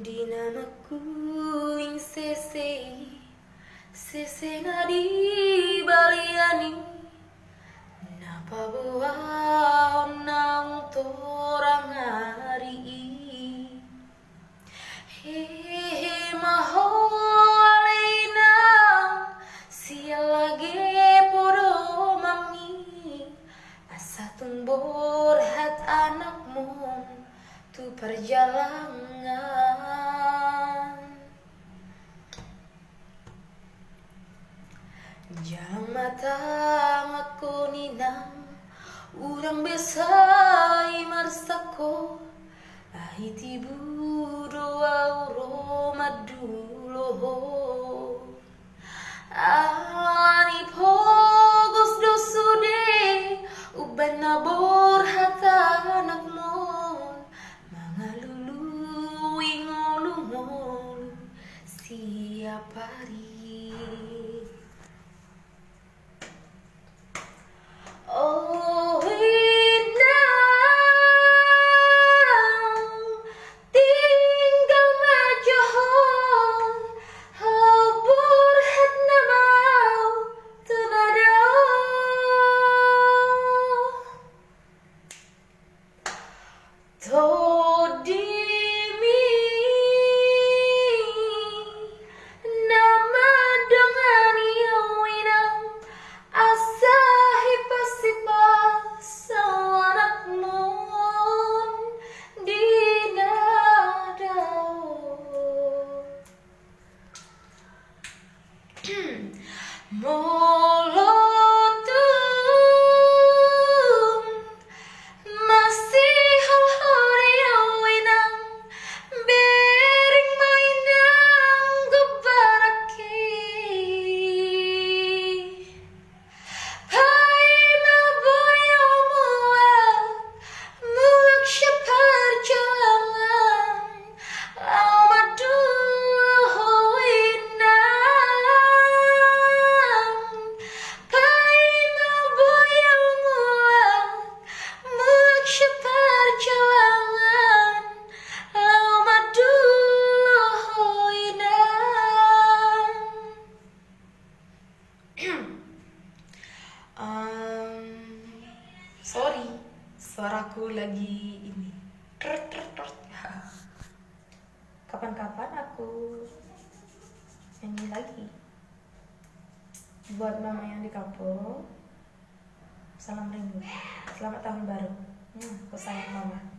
Di namaku ing sese ngadi baliani napa buah naung torang hari hehe maho alena sia lagi podo mami asa tumbor hat anakmu tu perjalanan jalan mata aku ninam urang besai marsako ahi tibu doa uro maduloho ani pogos dosude uban nabor hata anakmon mangalulu ingolungol siap hari. Oh inang tinggal majohon habur het namau tunadau todimi nama dongani winang asa molotum masih hal-hal winang bering mainang gebaraki hai maboyo muak mulak syapar jangan amadu sorry, suaraku lagi ini. Kapan-kapan aku nyanyi lagi. Buat mama yang di kampung, salam rindu. Selamat tahun baru. Aku sayang mama.